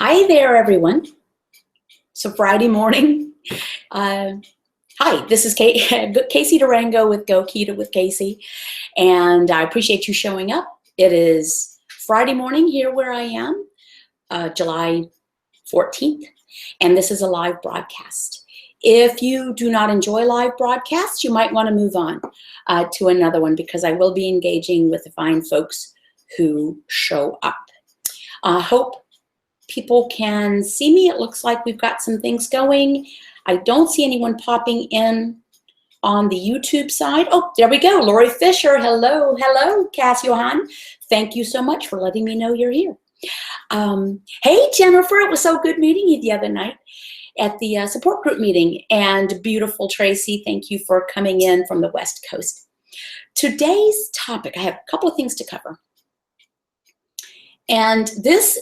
Hi there, everyone. So Friday morning. Hi, this is Casey Durango with Go Keto with Casey, and I appreciate you showing up. It is Friday morning here where I am, July 14th, and this is a live broadcast. If you do not enjoy live broadcasts, you might want to move on to another one because I will be engaging with the fine folks who show up. I hope people can see me. It looks like we've got some things going. I don't see anyone popping in on the YouTube side. Oh, there we go. Lori Fisher. Hello, hello, Cass Johan. Thank you so much for letting me know you're here. Hey, Jennifer. It was so good meeting you the other night at the support group meeting. And beautiful Tracy, thank you for coming in from the West Coast. Today's topic, I have a couple of things to cover. And this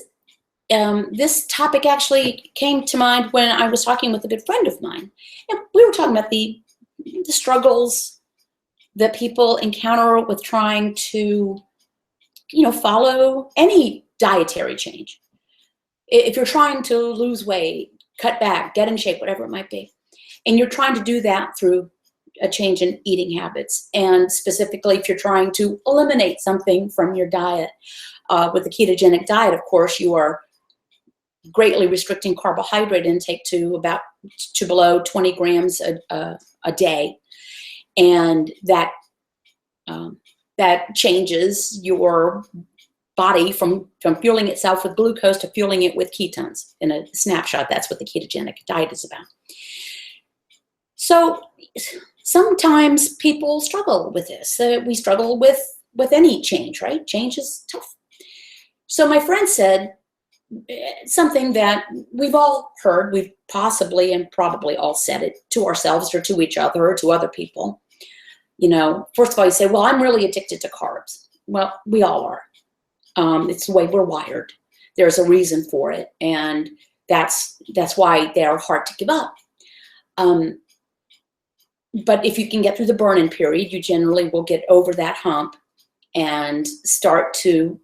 topic actually came to mind when I was talking with a good friend of mine. And we were talking about the struggles that people encounter with trying to, follow any dietary change. If you're trying to lose weight, cut back, get in shape, whatever it might be, and you're trying to do that through a change in eating habits, and specifically if you're trying to eliminate something from your diet, with the ketogenic diet, of course, you are greatly restricting carbohydrate intake to below 20 grams a day, and that changes your body from fueling itself with glucose to fueling it with ketones. In a snapshot, that's what the ketogenic diet is about. So sometimes people struggle with this. We struggle with any change, right? Change is tough. So my friend said something that we've all heard, we've possibly and probably all said it to ourselves or to each other or to other people. First of all, you say, well, I'm really addicted to carbs. Well, we all are. It's the way we're wired. There's a reason for it, and that's why they are hard to give up. But if you can get through the burn-in period, you generally will get over that hump and start to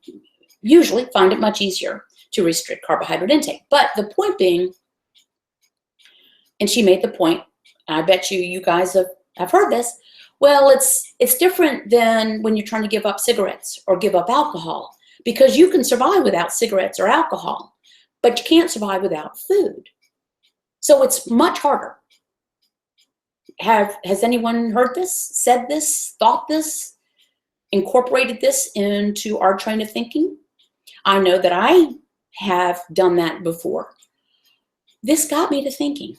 usually find it much easier to restrict carbohydrate intake. But the point being, and she made the point, I bet you guys have heard this, well, it's different than when you're trying to give up cigarettes or give up alcohol, because you can survive without cigarettes or alcohol, but you can't survive without food. So it's much harder. Has anyone heard this, said this, thought this, incorporated this into our train of thinking? I know that I have done that before. This got me to thinking.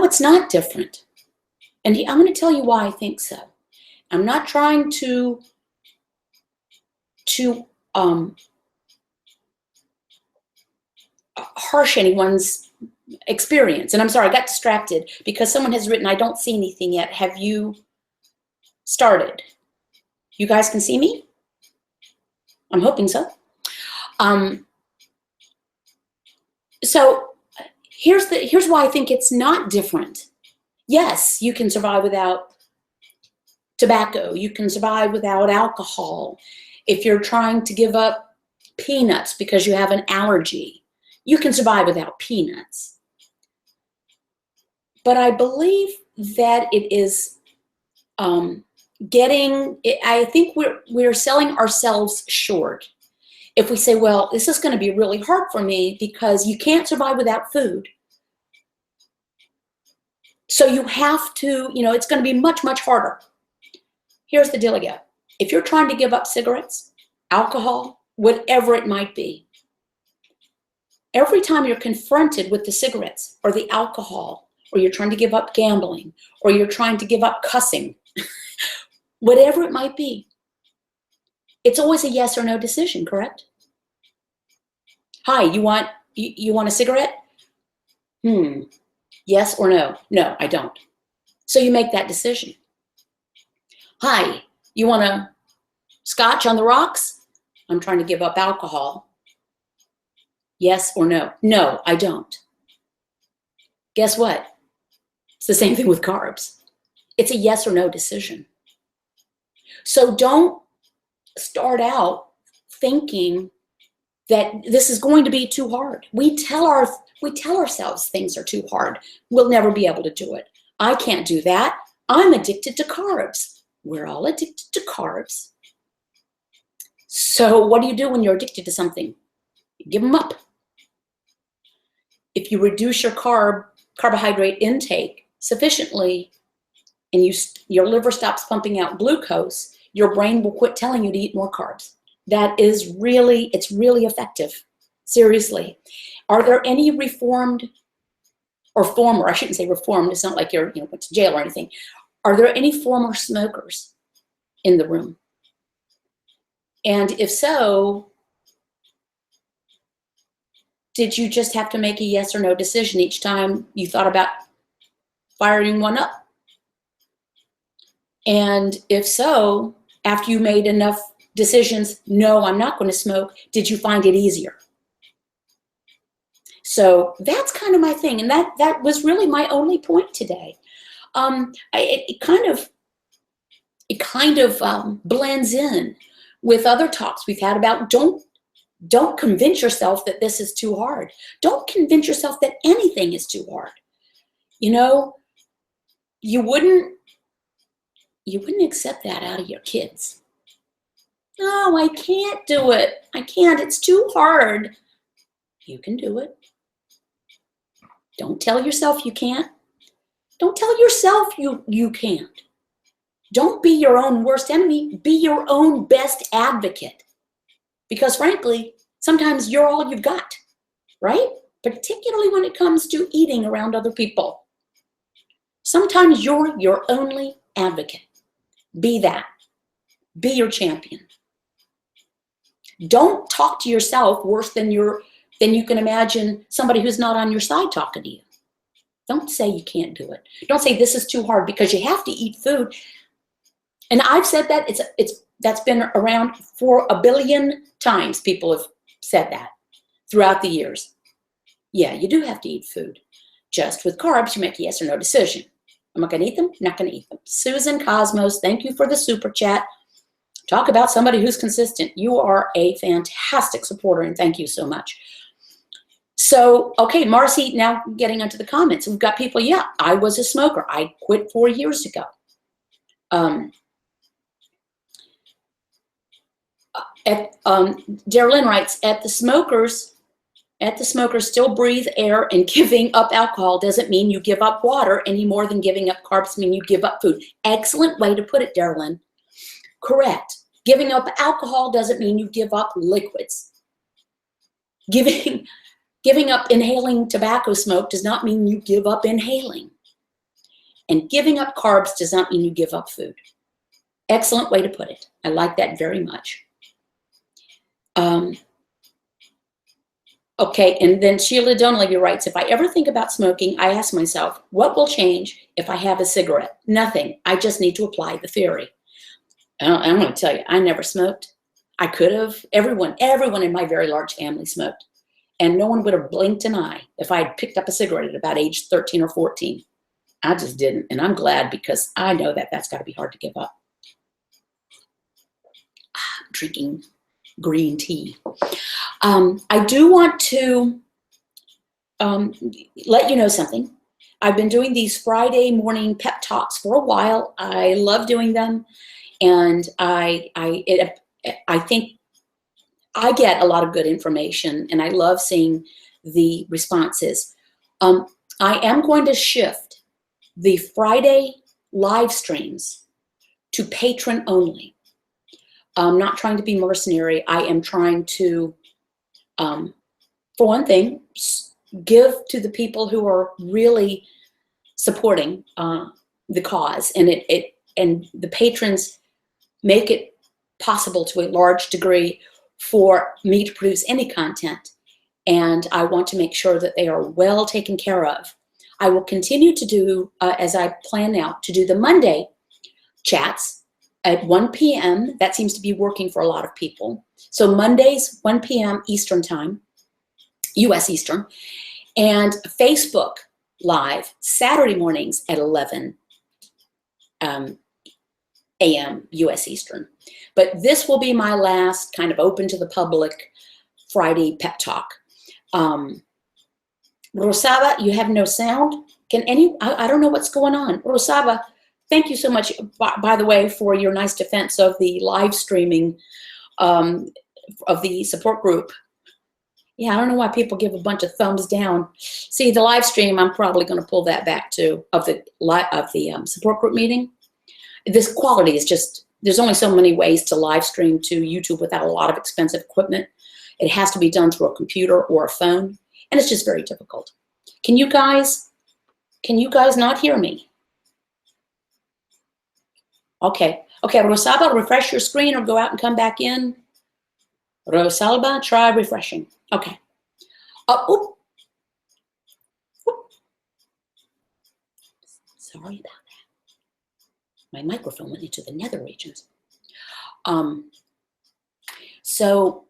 It's not different. And I'm going to tell you why I think so. I'm not trying to harsh anyone's experience. And I'm sorry, I got distracted because someone has written, I don't see anything yet. Have you started? You guys can see me? I'm hoping so. So here's why I think it's not different. Yes, you can survive without tobacco. You can survive without alcohol. If you're trying to give up peanuts because you have an allergy, you can survive without peanuts. But I believe that it is I think we're selling ourselves short if we say, well, this is going to be really hard for me because you can't survive without food. So you have to, it's going to be much, much harder. Here's the deal again. If you're trying to give up cigarettes, alcohol, whatever it might be, every time you're confronted with the cigarettes or the alcohol, or you're trying to give up gambling, or you're trying to give up cussing, whatever it might be, it's always a yes or no decision, correct? Hi, you want a cigarette? Yes or no? No, I don't. So you make that decision. Hi, you want a scotch on the rocks? I'm trying to give up alcohol. Yes or no? No, I don't. Guess what? It's the same thing with carbs. It's a yes or no decision. So don't start out thinking that this is going to be too hard. We tell ourselves things are too hard. We'll never be able to do it. I can't do that. I'm addicted to carbs. We're all addicted to carbs. So what do you do when you're addicted to something? You give them up. If you reduce your carbohydrate intake sufficiently and your liver stops pumping out glucose, your brain will quit telling you to eat more carbs. It's really effective. Seriously. Are there any reformed or former, I shouldn't say reformed, it's not like you're went to jail or anything. Are there any former smokers in the room? And if so, did you just have to make a yes or no decision each time you thought about firing one up? And if so, after you made enough decisions, no, I'm not going to smoke, did you find it easier? So that's kind of my thing. And that was really my only point today. It kind of blends in with other talks we've had about don't convince yourself that this is too hard. Don't convince yourself that anything is too hard. You wouldn't accept that out of your kids. No, I can't do it. I can't. It's too hard. You can do it. Don't tell yourself you can't. Don't tell yourself you can't. Don't be your own worst enemy. Be your own best advocate. Because frankly, sometimes you're all you've got, right? Particularly when it comes to eating around other people. Sometimes you're your only advocate. Be that. Be your champion. Don't talk to yourself worse than you can imagine somebody who's not on your side talking to you. Don't say you can't do it. Don't say this is too hard because you have to eat food. And I've said that that's been around for a billion times. People have said that throughout the years. Yeah, you do have to eat food. Just with carbs, you make a yes or no decision. Am I going to eat them? Not going to eat them. Susan Cosmos, thank you for the super chat. Talk about somebody who's consistent. You are a fantastic supporter, and thank you so much. So, okay, Marcy, now getting into the comments. We've got people, yeah, I was a smoker. I quit 4 years ago. Darylyn writes, at the smokers still breathe air, and giving up alcohol doesn't mean you give up water any more than giving up carbs mean you give up food. Excellent way to put it, Darylyn. Correct. Giving up alcohol doesn't mean you give up liquids. Giving up inhaling tobacco smoke does not mean you give up inhaling. And giving up carbs does not mean you give up food. Excellent way to put it. I like that very much. Okay, and then Sheila Donnelly writes, if I ever think about smoking, I ask myself, what will change if I have a cigarette? Nothing. I just need to apply the theory. I'm going to tell you, I never smoked. I could have. Everyone in my very large family smoked. And no one would have blinked an eye if I had picked up a cigarette at about age 13 or 14. I just didn't. And I'm glad because I know that that's got to be hard to give up. Drinking green tea. I do want to let you know something. I've been doing these Friday morning pep talks for a while. I love doing them. And I think I get a lot of good information, and I love seeing the responses. I am going to shift the Friday live streams to patron only. I'm not trying to be mercenary. I am trying to, for one thing, give to the people who are really supporting the cause, and and the patrons make it possible to a large degree for me to produce any content. And I want to make sure that they are well taken care of. I will continue to do, as I plan now, to do the Monday chats at 1 p.m. That seems to be working for a lot of people. So Mondays, 1 p.m. Eastern time, US Eastern, and Facebook Live Saturday mornings at 11 a.m. U.S. Eastern. But this will be my last kind of open to the public Friday pep talk. Rosaba, you have no sound. Can I don't know what's going on. Rosaba, thank you so much, by the way, for your nice defense of the live streaming of the support group. Yeah, I don't know why people give a bunch of thumbs down. See, the live stream, I'm probably going to pull that back too, of the support group meeting. This quality is just, there's only so many ways to live stream to YouTube without a lot of expensive equipment. It has to be done through a computer or a phone, and it's just very difficult. Can you guys not hear me? Okay, Rosalba, refresh your screen or go out and come back in. Rosalba, try refreshing. Okay. Oop. Sorry about that. My microphone went into the nether regions. So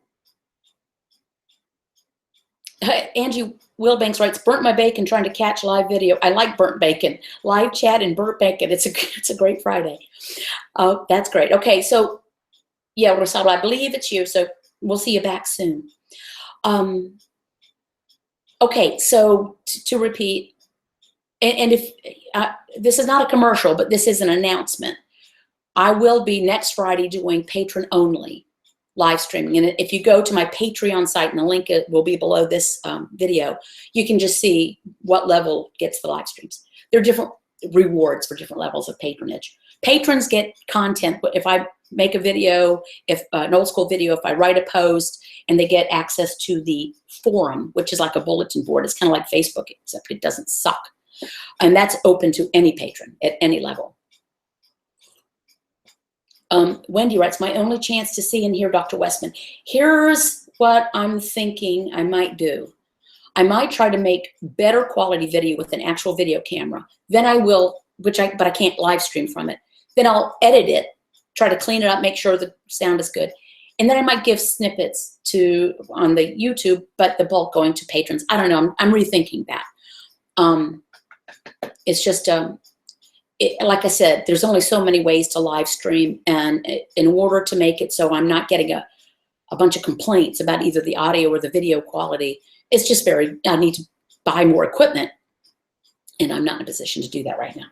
Angie Wilbanks writes, burnt my bacon trying to catch live video. I like burnt bacon. Live chat and burnt bacon. It's a great Friday. Oh, that's great. Okay, so yeah, Rosalba, I believe it's you. So we'll see you back soon. Okay, so to repeat, and if this is not a commercial, but this is an announcement. I will be next Friday doing patron only live streaming. And if you go to my Patreon site, and the link will be below this video, you can just see what level gets the live streams. There are different rewards for different levels of patronage. Patrons get content. If I make a video, if an old school video, if I write a post, and they get access to the forum, which is like a bulletin board. It's kind of like Facebook, except it doesn't suck. And that's open to any patron at any level. Wendy writes, my only chance to see and hear Dr. Westman. Here's what I'm thinking I might do. I might try to make better quality video with an actual video camera. Then I will, but I can't live stream from it. Then I'll edit it, try to clean it up, make sure the sound is good. And then I might give snippets on the YouTube, but the bulk going to patrons. I don't know. I'm rethinking that. It's just, like I said, there's only so many ways to live stream. And in order to make it so I'm not getting a bunch of complaints about either the audio or the video quality, it's just I need to buy more equipment. And I'm not in a position to do that right now.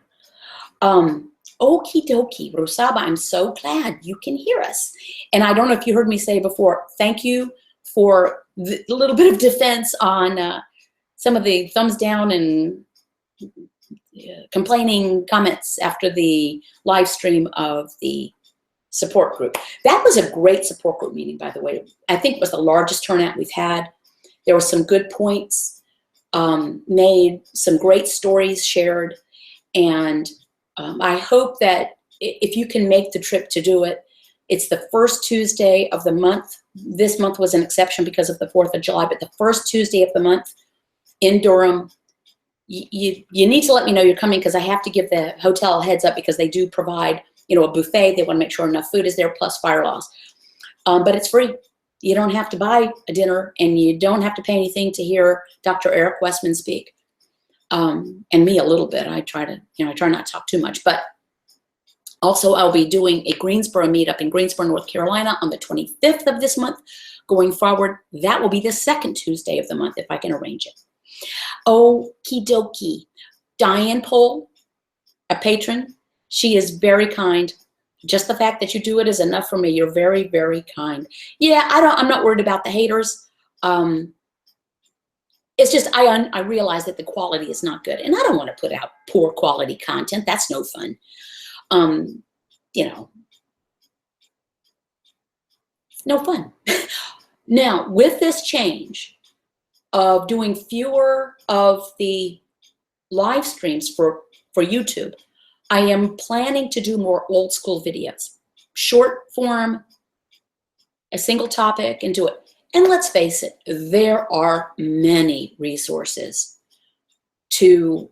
Okie dokie, Rosaba, I'm so glad you can hear us. And I don't know if you heard me say before, thank you for the little bit of defense on some of the thumbs down and complaining comments after the live stream of the support group. That was a great support group meeting, by the way. I think it was the largest turnout we've had. There were some good points made, some great stories shared, and I hope that if you can make the trip to do it, it's the first Tuesday of the month. This month was an exception because of the 4th of July, but the first Tuesday of the month in Durham. You need to let me know you're coming, because I have to give the hotel a heads up, because they do provide, a buffet. They want to make sure enough food is there, plus fire laws. But it's free. You don't have to buy a dinner, and you don't have to pay anything to hear Dr. Eric Westman speak. And me a little bit. I try not to talk too much, but also I'll be doing a Greensboro meetup in Greensboro, North Carolina on the 25th of this month. Going forward, that will be the second Tuesday of the month if I can arrange it. Okie dokie. Diane Pohl, a patron, she is very kind. Just the fact that you do it is enough for me. You're very, very kind. Yeah, I'm not worried about the haters. It's just I realize that the quality is not good, and I don't want to put out poor quality content. That's no fun. No fun. Now, with this change of doing fewer of the live streams for YouTube, I am planning to do more old school videos, short form, a single topic, and do it. And let's face it, there are many resources to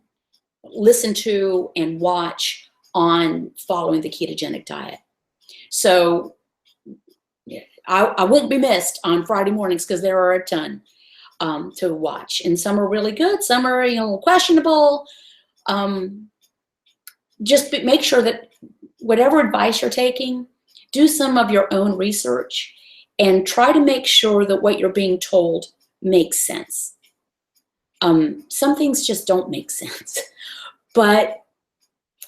listen to and watch on following the ketogenic diet. So I won't be missed on Friday mornings, because there are a ton to watch. And some are really good, some are questionable. Just make sure that whatever advice you're taking, do some of your own research and try to make sure that what you're being told makes sense. Some things just don't make sense, but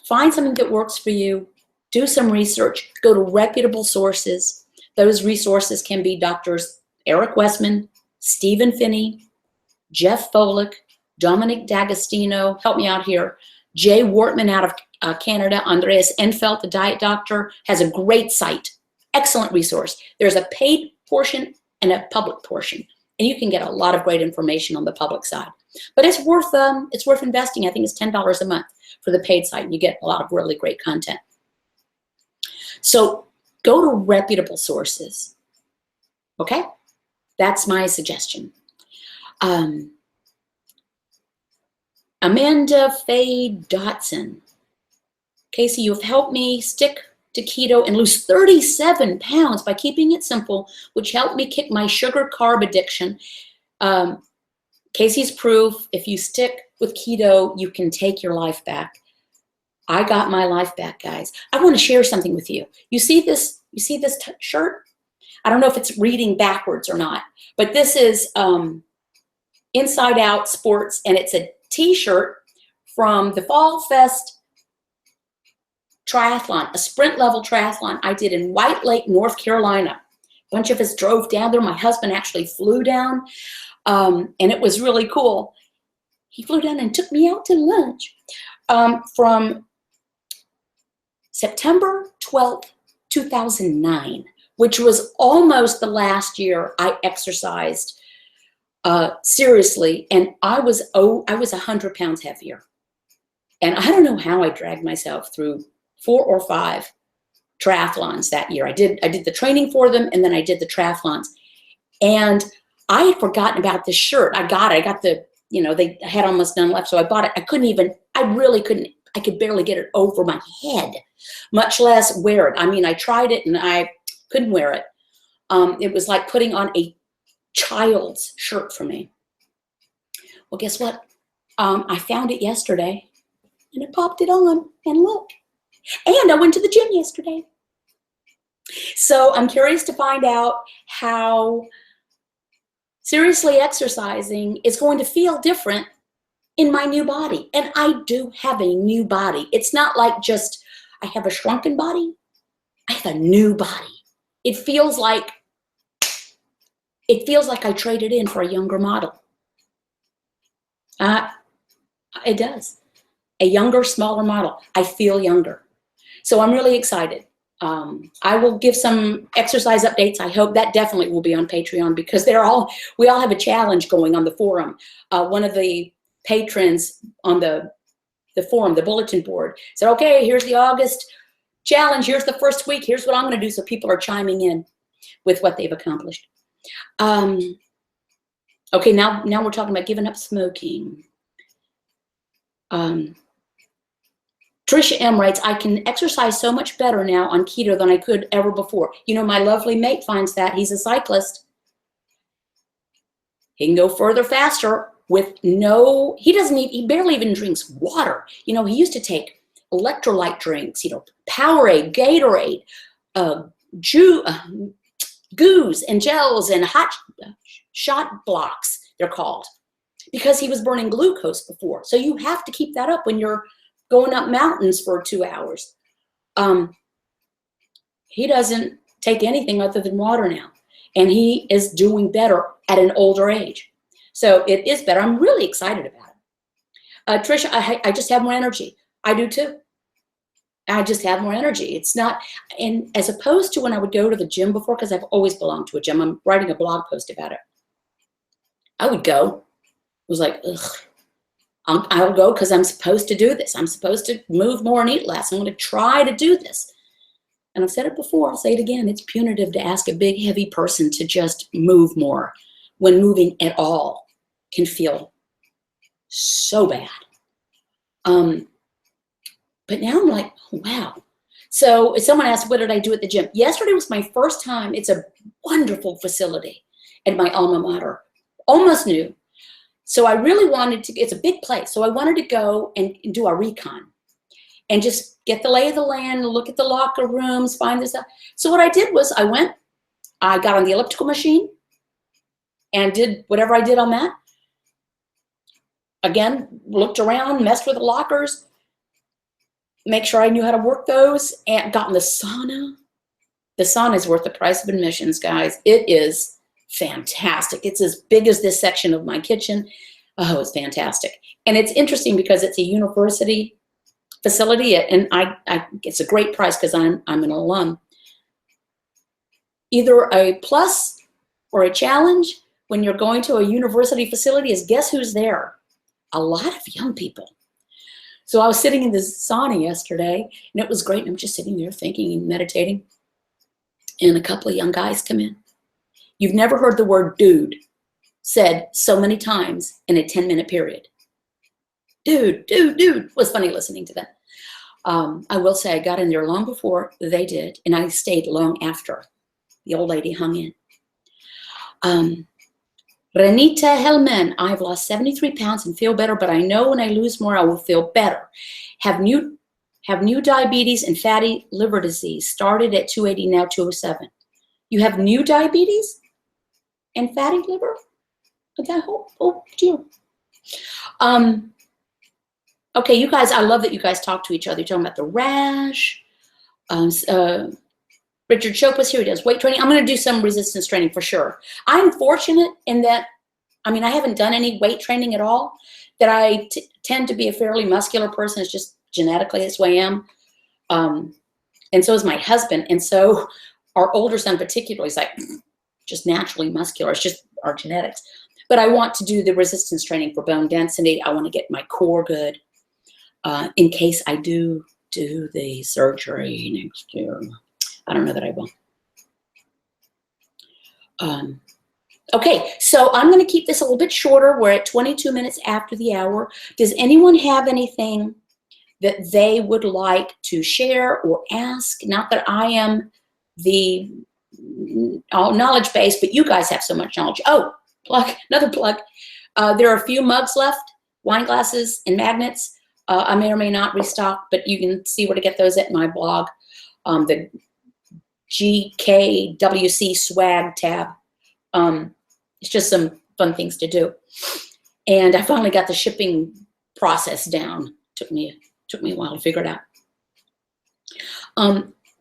find something that works for you. Do some research. Go to reputable sources. Those resources can be Doctors Eric Westman, Stephen Finney, Jeff Folick, Dominic D'Agostino, help me out here, Jay Wortman out of Canada, Andreas Enfelt, the diet doctor, has a great site. Excellent resource. There's a paid portion and a public portion, and you can get a lot of great information on the public side. But it's worth investing. I think it's $10 a month for the paid site, and you get a lot of really great content. So go to reputable sources. Okay, that's my suggestion. Amanda Faye Dotson. Casey, you've helped me stick to keto and lose 37 pounds by keeping it simple, which helped me kick my sugar carb addiction. Casey's proof, if you stick with keto, you can take your life back. I got my life back, guys. I want to share something with you. You see this shirt? I don't know if it's reading backwards or not, but this is Inside Out Sports, and it's a t-shirt from the Fall Fest triathlon, a sprint level triathlon I did in White Lake, North Carolina. A bunch of us drove down there. My husband actually flew down, and it was really cool. He flew down and took me out to lunch from September 12th, 2009, which was almost the last year I exercised seriously, and I was 100 pounds heavier. And I don't know how I dragged myself through 4 or 5 triathlons that year. I did the training for them, and then I did the triathlons. And I had forgotten about this shirt. I got the, they had almost none left, so I bought it. I could barely get it over my head, much less wear it. I mean, I tried it and I couldn't wear it. It was like putting on a child's shirt for me. Well, guess what? I found it yesterday and I popped it on, and look. And I went to the gym yesterday. So I'm curious to find out how seriously exercising is going to feel different in my new body. And I do have a new body. It's not like just I have a shrunken body. I have a new body. It feels like I traded in for a younger model. It does. A younger, smaller model. I feel younger. So I'm really excited. I will give some exercise updates. I hope that definitely will be on Patreon, because we all have a challenge going on the forum. One of the patrons on the forum, the bulletin board, said, okay, here's the August challenge. Here's the first week. Here's what I'm going to do. So people are chiming in with what they've accomplished. Okay, now we're talking about giving up smoking. Trisha M writes, I can exercise so much better now on keto than I could ever before. My lovely mate finds that. He's a cyclist. He can go further faster with he barely even drinks water. He used to take electrolyte drinks, Powerade, Gatorade, goos and gels and hot shot blocks, they're called, because he was burning glucose before. So you have to keep that up when you're going up mountains for 2 hours. He doesn't take anything other than water now, and he is doing better at an older age. So it is better. I'm really excited about it. Trisha, I just have more energy. I do too. I just have more energy. It's not, and as opposed to when I would go to the gym before, because I've always belonged to a gym. I'm writing a blog post about it. I would go. It was like, ugh. I'll go because I'm supposed to do this. I'm supposed to move more and eat less. I'm going to try to do this. And I've said it before. I'll say it again. It's punitive to ask a big, heavy person to just move more when moving at all can feel so bad. But now I'm like, oh, wow. So if someone asked, what did I do at the gym? Yesterday was my first time. It's a wonderful facility at my alma mater. Almost new. So I really wanted to, it's a big place. So I wanted to go and do a recon. and just get the lay of the land, look at the locker rooms, find this out. So what I did was I got on the elliptical machine and did whatever I did on that. Again, looked around, messed with the lockers, make sure I knew how to work those, and got in the sauna. The sauna is worth the price of admissions, guys. It is fantastic. It's as big as this section of my kitchen. Oh, it's fantastic. And it's interesting because it's a university facility, and it's a great price because I'm an alum. Either a plus or a challenge when you're going to a university facility is guess who's there? A lot of young people. So I was sitting in the sauna yesterday, and it was great. I'm just sitting there thinking and meditating, and a couple of young guys come in. You've never heard the word dude said so many times in a 10-minute period. Dude, dude, dude. It was funny listening to them. I will say I got in there long before they did, and I stayed long after the old lady hung in. Renita Hellman, I've lost 73 pounds and feel better, but I know when I lose more, I will feel better. Have new diabetes and fatty liver disease. Started at 280, now 207. You have new diabetes and fatty liver? Okay, oh dear. Okay, you guys, I love that you guys talk to each other. You're talking about the rash. Richard Chopa's here. He does weight training. I'm going to do some resistance training for sure. I'm fortunate in that, I mean, I haven't done any weight training at all, that I tend to be a fairly muscular person. It's just genetically that's the way I am. And so is my husband. And so our older son particularly is like just naturally muscular. It's just our genetics. But I want to do the resistance training for bone density. I want to get my core good in case I do the surgery next year. I don't know that I will. Okay, so I'm going to keep this a little bit shorter. We're at 22 minutes after the hour. Does anyone have anything that they would like to share or ask? Not that I am the knowledge base, but you guys have so much knowledge. Oh, plug, another plug. There are a few mugs left, wine glasses and magnets. I may or may not restock, but you can see where to get those at my blog. The GKWC swag tab. It's just some fun things to do. And I finally got the shipping process down. Took me a while to figure it out.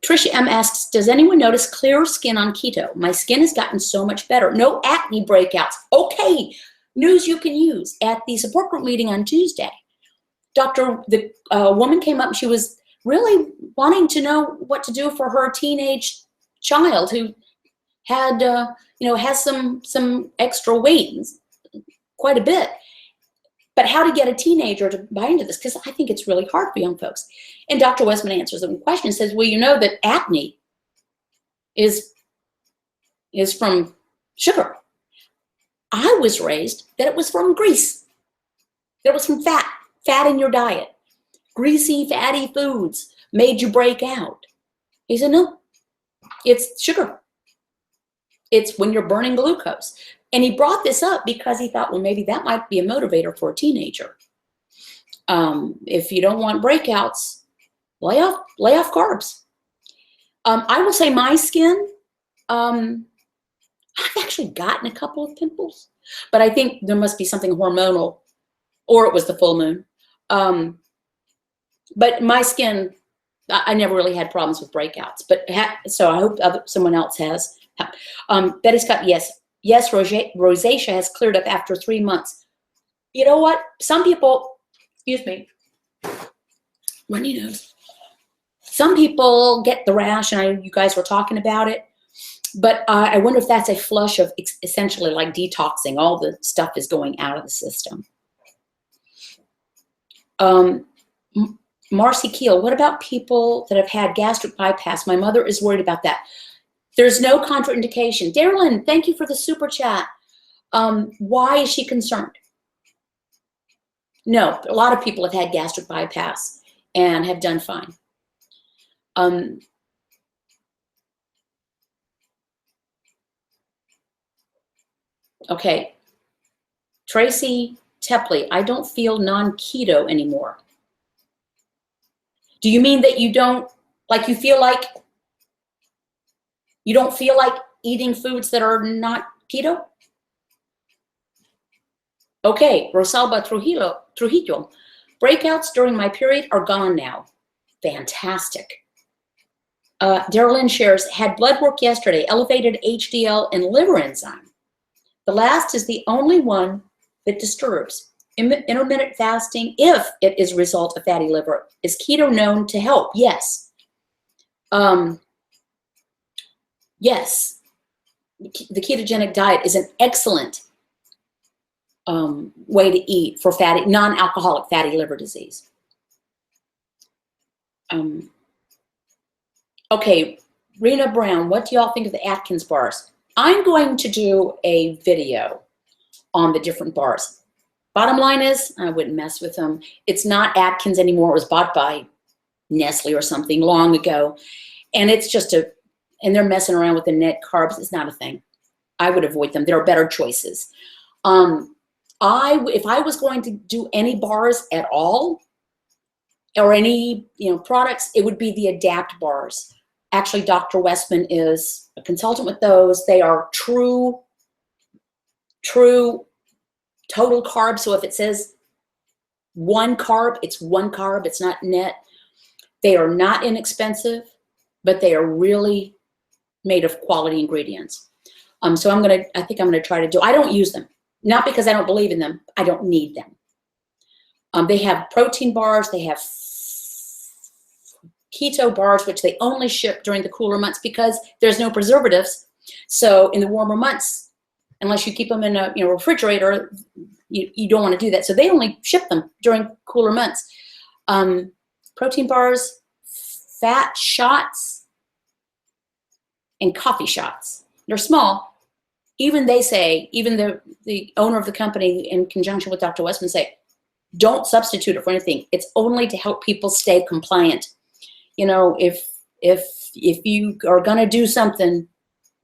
Trisha M asks, does anyone notice clearer skin on keto? My skin has gotten so much better. No acne breakouts. Okay, news you can use. At the support group meeting on Tuesday, the woman came up and she was really wanting to know what to do for her teenage child who had, has some extra weight, quite a bit. But how to get a teenager to buy into this, because I think it's really hard for young folks. And Dr. Westman answers the question and says, well, you know that acne is from sugar. I was raised that it was from grease, that it was from fat in your diet. Greasy, fatty foods made you break out. He said, no, it's sugar. It's when you're burning glucose. And he brought this up because he thought, well, maybe that might be a motivator for a teenager. If you don't want breakouts, lay off carbs. I will say my skin, I've actually gotten a couple of pimples, but I think there must be something hormonal, or it was the full moon. But my skin, I never really had problems with breakouts. But so I hope someone else has. Betty Scott, yes, rosacea has cleared up after 3 months. You know what? Some people, excuse me, runny nose. Some people get the rash, and you guys were talking about it. But I wonder if that's a flush of essentially like detoxing. All the stuff is going out of the system. Marcy Keel, what about people that have had gastric bypass? My mother is worried about that. There's no contraindication. Darylyn, thank you for the super chat. Why is she concerned? No, a lot of people have had gastric bypass and have done fine. Okay. Tracy Tepley, I don't feel non-keto anymore. Do you mean that you don't, like you feel like, you don't feel like eating foods that are not keto? Okay, Rosalba Trujillo. Breakouts during my period are gone now. Fantastic. Darylyn shares, had blood work yesterday, elevated HDL and liver enzyme. The last is the only one that disturbs. Intermittent fasting, if it is a result of fatty liver. Is keto known to help? Yes. Yes. The ketogenic diet is an excellent way to eat for fatty, non-alcoholic fatty liver disease. Okay, Rena Brown, what do y'all think of the Atkins bars? I'm going to do a video on the different bars. Bottom line is, I wouldn't mess with them. It's not Atkins anymore. It was bought by Nestle or something long ago. And it's just and they're messing around with the net carbs. It's not a thing. I would avoid them. There are better choices. If I was going to do any bars at all, or any products, it would be the Adapt bars. Actually, Dr. Westman is a consultant with those. They are true total carb. So if it says one carb, it's one carb. It's not net. They are not inexpensive, but they are really made of quality ingredients. So I think I'm gonna try to do. I don't use them, not because I don't believe in them. I don't need them. They have protein bars. They have keto bars, which they only ship during the cooler months because there's no preservatives. So in the warmer months, unless you keep them in a refrigerator, you don't want to do that. So they only ship them during cooler months. Protein bars, fat shots, and coffee shots. They're small. Even they say, even the owner of the company in conjunction with Dr. Westman say, don't substitute it for anything. It's only to help people stay compliant. If you are going to do something,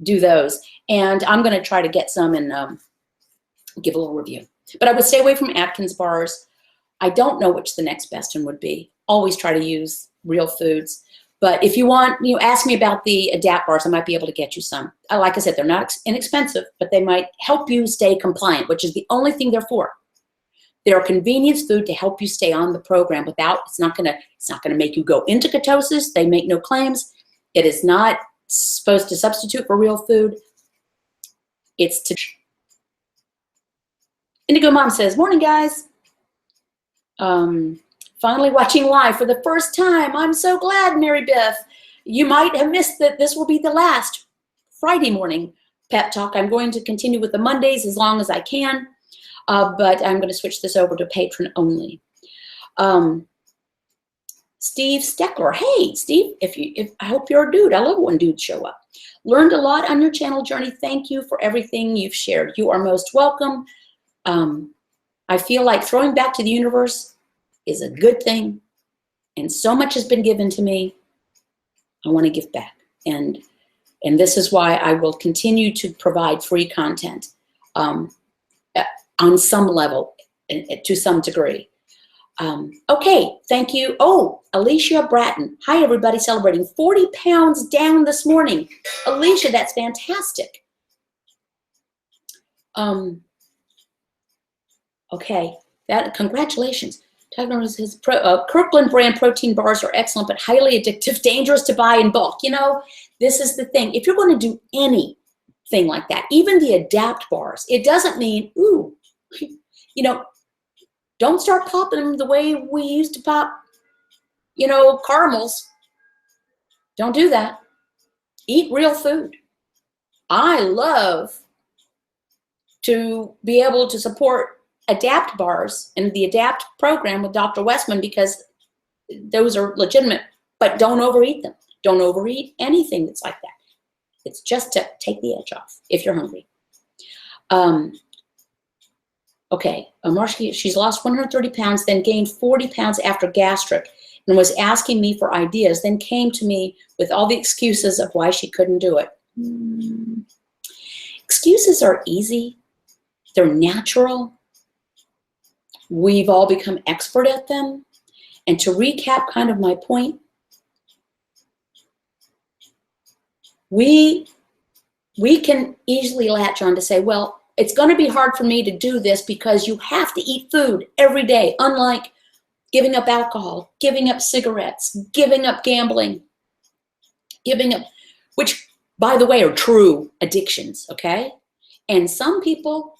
do those. And I'm going to try to get some and give a little review. But I would stay away from Atkins bars. I don't know which the next best one would be. Always try to use real foods. But if you want, ask me about the Adapt bars. I might be able to get you some. Like I said, they're not inexpensive, but they might help you stay compliant, which is the only thing they're for. They're a convenience food to help you stay on the program without, it's not gonna make you go into ketosis. They make no claims. It is not supposed to substitute for real food. It's to. Indigo Mom says, morning guys. Finally watching live for the first time. I'm so glad, Mary Beth. You might have missed that this will be the last Friday morning pep talk. I'm going to continue with the Mondays as long as I can. But I'm going to switch this over to patron only. Steve Steckler. Hey, Steve, I hope you're a dude. I love when dudes show up. Learned a lot on your channel journey. Thank you for everything you've shared. You are most welcome. I feel like throwing back to the universe is a good thing. And so much has been given to me. I want to give back. And this is why I will continue to provide free content. On some level, to some degree. Okay, thank you. Oh, Alicia Bratton. Hi, everybody, celebrating 40 pounds down this morning. Alicia, that's fantastic. Okay, congratulations. Kirkland brand protein bars are excellent, but highly addictive, dangerous to buy in bulk. This is the thing. If you're going to do anything like that, even the Adapt bars, it doesn't mean, ooh, don't start popping them the way we used to pop, caramels. Don't do that. Eat real food. I love to be able to support Adapt bars and the Adapt program with Dr. Westman because those are legitimate, but don't overeat them. Don't overeat anything that's like that. It's just to take the edge off if you're hungry. Okay, Marcia, she's lost 130 pounds, then gained 40 pounds after gastric and was asking me for ideas, then came to me with all the excuses of why she couldn't do it. Excuses are easy. They're natural. We've all become expert at them. And to recap kind of my point, we can easily latch on to say, well, it's going to be hard for me to do this because you have to eat food every day, unlike giving up alcohol, giving up cigarettes, giving up gambling, giving up, which, by the way, are true addictions, okay? And some people,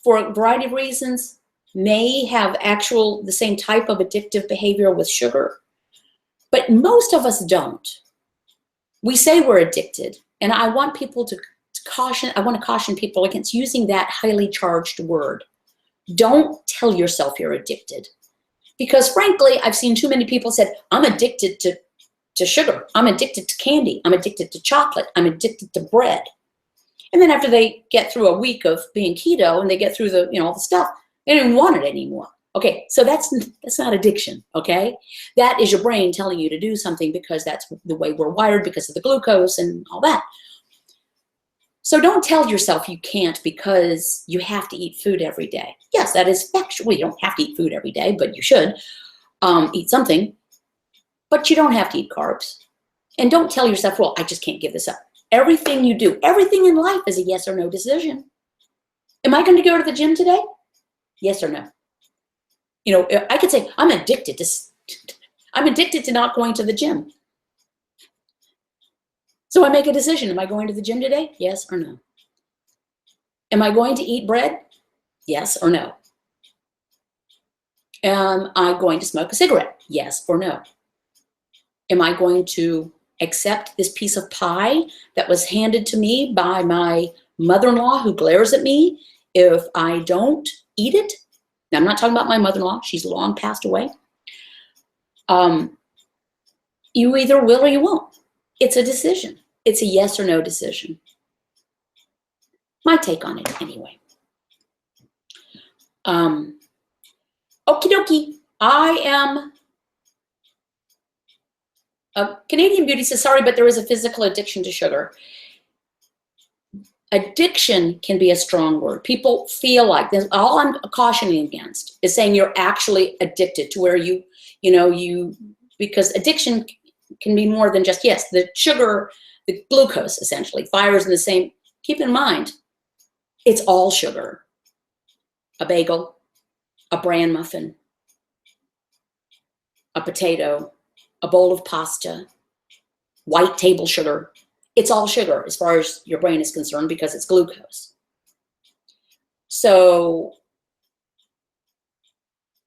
for a variety of reasons, may have the same type of addictive behavior with sugar, but most of us don't. We say we're addicted, and I want people to caution people against using that highly charged word. Don't tell yourself you're addicted. Because frankly, I've seen too many people said, I'm addicted to sugar. I'm addicted to candy. I'm addicted to chocolate. I'm addicted to bread. And then after they get through a week of being keto and they get through all the stuff, they don't want it anymore. Okay, so that's not addiction, okay? That is your brain telling you to do something because that's the way we're wired because of the glucose and all that. So don't tell yourself you can't because you have to eat food every day. Yes, that is factual. You don't have to eat food every day, but you should eat something. But you don't have to eat carbs. And don't tell yourself, well, I just can't give this up. Everything you do, everything in life is a yes or no decision. Am I going to go to the gym today? Yes or no? I could say, I'm addicted to not going to the gym. So I make a decision. Am I going to the gym today? Yes or no? Am I going to eat bread? Yes or no? Am I going to smoke a cigarette? Yes or no? Am I going to accept this piece of pie that was handed to me by my mother-in-law who glares at me if I don't eat it? Now, I'm not talking about my mother-in-law. She's long passed away. You either will or you won't. It's a decision. It's a yes or no decision. My take on it, anyway. Okie dokie. I am Canadian Beauty says, sorry, but there is a physical addiction to sugar. Addiction can be a strong word. People feel like this. All I'm cautioning against is saying you're actually addicted to where because addiction can be more than just, yes, the sugar, the glucose essentially fires in the same. Keep in mind, it's all sugar. A bagel, a bran muffin, a potato, a bowl of pasta, white table sugar. It's all sugar as far as your brain is concerned because it's glucose. So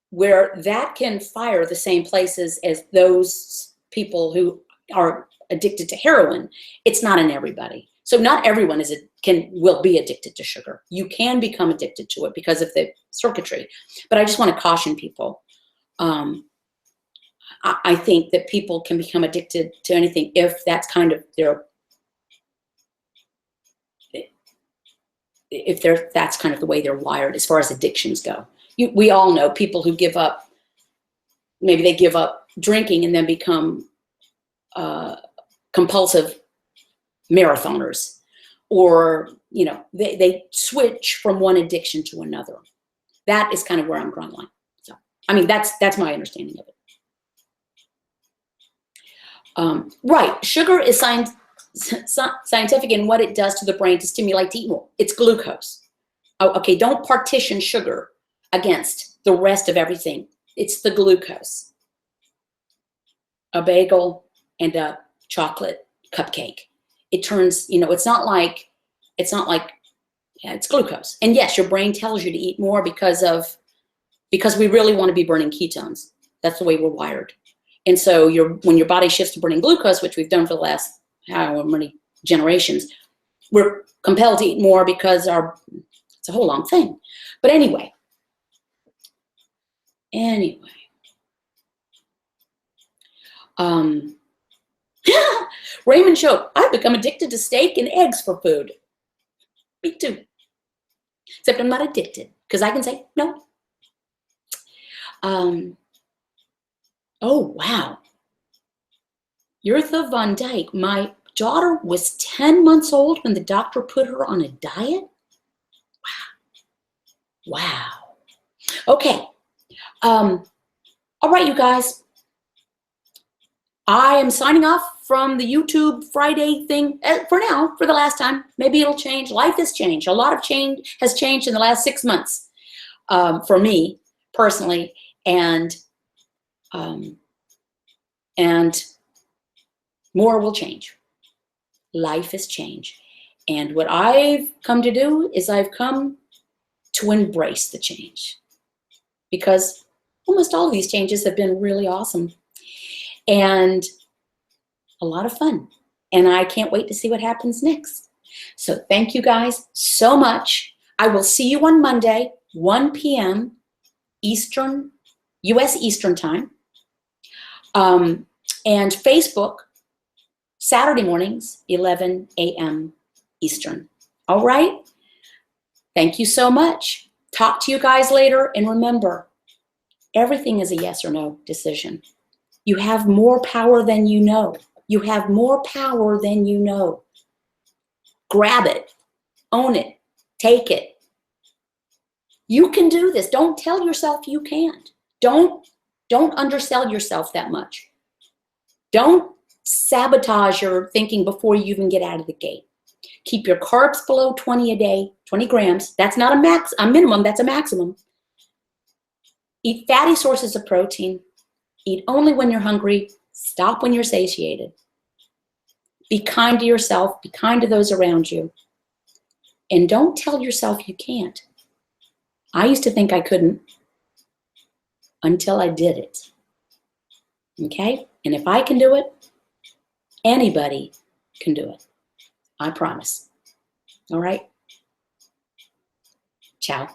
where that can fire the same places as those people who are addicted to heroin, it's not in everybody. So not everyone will be addicted to sugar. You can become addicted to it because of the circuitry. But I just want to caution people. I think that people can become addicted to anything if that's kind of that's kind of the way they're wired as far as addictions go. We all know people who give up, maybe they give up drinking and then become compulsive marathoners, or they switch from one addiction to another. That is kind of where I'm drawing the line. So I mean that's my understanding of it. Right, sugar is scientific in what it does to the brain to stimulate to eat more. It's glucose. Oh, okay, don't partition sugar against the rest of everything. It's the glucose. A bagel and a chocolate cupcake. It turns, it's not like, it's glucose. And yes, your brain tells you to eat more because we really want to be burning ketones. That's the way we're wired. And so when your body shifts to burning glucose, which we've done for the last however many generations, we're compelled to eat more because it's a whole long thing. But anyway. Raymond Show, I've become addicted to steak and eggs for food. Me too. Except I'm not addicted because I can say no. Oh, wow. Yurtha Von Dyke, my daughter was 10 months old when the doctor put her on a diet? Wow. Okay. All right, you guys. I am signing off from the YouTube Friday thing for now, for the last time. Maybe it'll change. Life has changed. A lot of change has changed in the last 6 months for me personally, and more will change. Life has changed. And what I've come to do is I've come to embrace the change, because almost all of these changes have been really awesome and a lot of fun. And I can't wait to see what happens next. So thank you guys so much. I will see you on Monday, 1 p.m. Eastern, US Eastern time. And Facebook, Saturday mornings, 11 a.m. Eastern. All right? Thank you so much. Talk to you guys later. And remember, everything is a yes or no decision. You have more power than you know. You have more power than you know. Grab it. Own it. Take it. You can do this. Don't tell yourself you can't. Don't undersell yourself that much. Don't sabotage your thinking before you even get out of the gate. Keep your carbs below 20 a day, 20 grams. That's not a minimum, that's a maximum. Eat fatty sources of protein. Eat only when you're hungry. Stop when you're satiated. Be kind to yourself. Be kind to those around you. And don't tell yourself you can't. I used to think I couldn't until I did it. Okay? And if I can do it, anybody can do it. I promise. All right? Ciao.